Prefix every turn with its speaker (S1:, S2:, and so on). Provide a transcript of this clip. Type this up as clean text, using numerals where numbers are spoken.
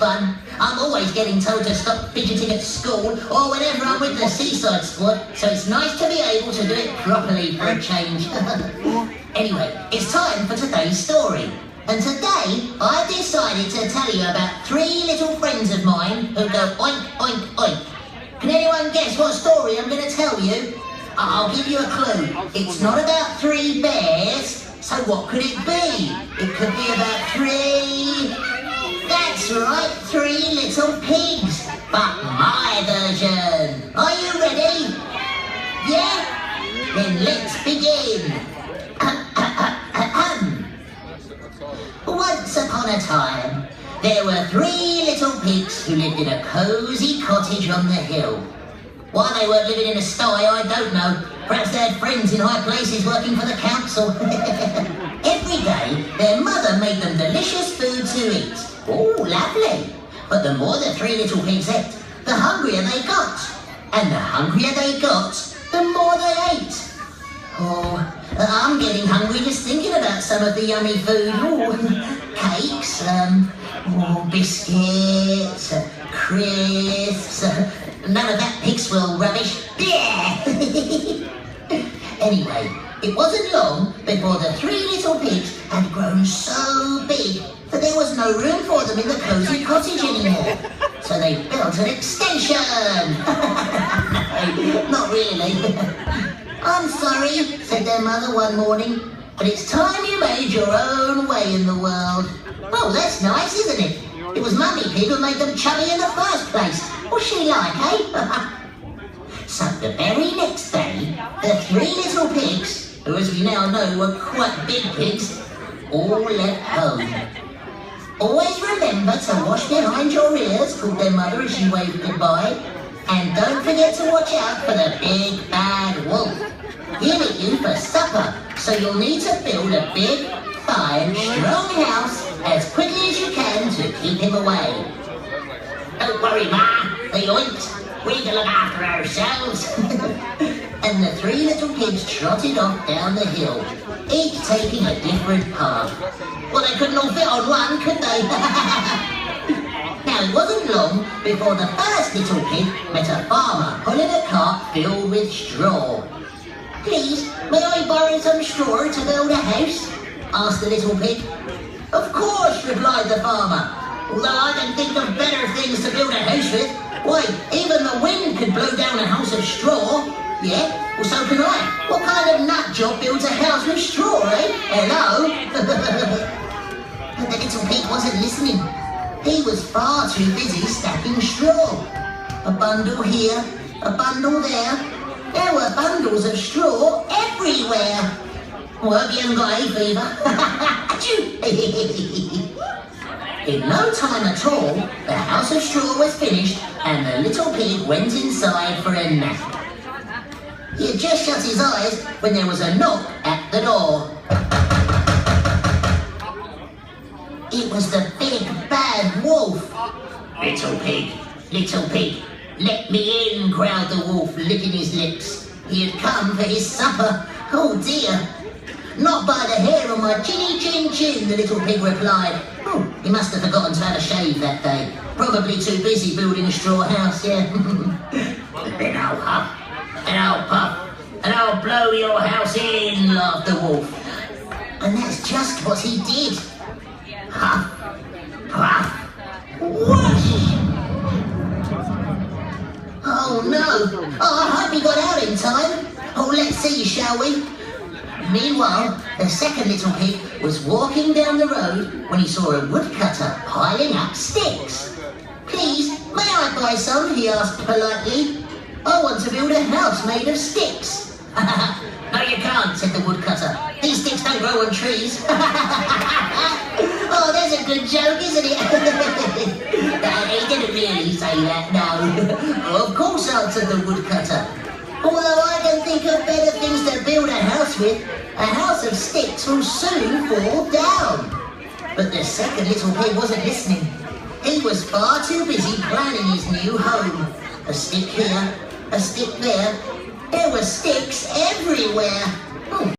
S1: fun. I'm always getting told to stop fidgeting at school or whenever I'm with the Seaside squad, so it's nice to be able to do it properly for a change. Anyway, it's time for today's story. And today, I've decided to tell you about 3 little friends of mine who go oink, oink, oink. Can anyone guess what story I'm going to tell you? I'll give you a clue. It's not about 3 bears, so what could it be? It could be about 3... That's right, 3 little pigs, but my version. Are you ready? Yeah? Then let's begin. Once upon a time, there were 3 little pigs who lived in a cosy cottage on the hill. Why they weren't living in a sty, I don't know. Perhaps they had friends in high places working for the council. Every day, their mother made them delicious food to eat. Oh, lovely. But the more the 3 little pigs ate, the hungrier they got. And the hungrier they got, the more they ate. Oh, I'm getting hungry just thinking about some of the yummy food. Oh, cakes, biscuits, crisps, none of that pig swill rubbish. Yeah. Anyway, it wasn't long before the 3 little pigs had grown so big that there was no room for them in the cosy cottage anymore. So they built an extension. No, not really. I'm sorry, said their mother one morning, but it's time you made your own way in the world. Oh, that's nice, isn't it? It was Mummy Pig who made them chubby in the first place. What's she like, eh? So the very next day, the 3 little pigs, who as we now know were quite big pigs, all left home. Always remember to wash behind your ears, called their mother as she waved goodbye. And don't forget to watch out for the big bad wolf. He'll eat you for supper, so you'll need to build a big, fine, strong house as quickly as you can to keep him away. Don't worry, Ma, they oinked. We can look after ourselves. And the 3 little pigs trotted off down the hill, each taking a different path. Well, they couldn't all fit on one, could they? Now, it wasn't long before the first little pig met a farmer pulling a cart filled with straw. Please, may I borrow some straw to build a house? Asked the little pig. Of course, replied the farmer. Although I can think of better things to build a house with. Why, even the wind could blow down a house of straw. Yeah, well, so can I. What kind of nut job builds a house with straw, eh? Hello? But the little pig wasn't listening. He was far too busy stacking straw. A bundle here, a bundle there. There were bundles of straw everywhere. Well, hope you haven't got hay fever. In no time at all, the house of straw was finished and the little pig went inside for a nap. He had just shut his eyes when there was a knock at the door. It was the big bad wolf. Little pig, let me in, growled the wolf, licking his lips. He had come for his supper. Oh dear. Not by the hair on my chinny chin chin, the little pig replied. Oh, he must have forgotten to have a shave that day. Probably too busy building a straw house, yeah. Then I'll huff, and I'll puff, and I'll blow your house in, laughed the wolf. And that's just what he did. Huff, puff, whoosh! Oh no! Oh, I hope he got out in time. Oh, let's see, shall we? Meanwhile, the second little pig was walking down the road when he saw a woodcutter piling up sticks. Please, may I buy some? He asked politely. I want to build a house made of sticks. No, you can't, said the woodcutter. These sticks don't grow on trees. Oh, there's a good joke, isn't it? He didn't really say that, no. Of course, answered the woodcutter. Although I can think of better things to build a house with, a house of sticks will soon fall down. But the second little pig wasn't listening. He was far too busy planning his new home. A stick here, a stick there. There were sticks everywhere.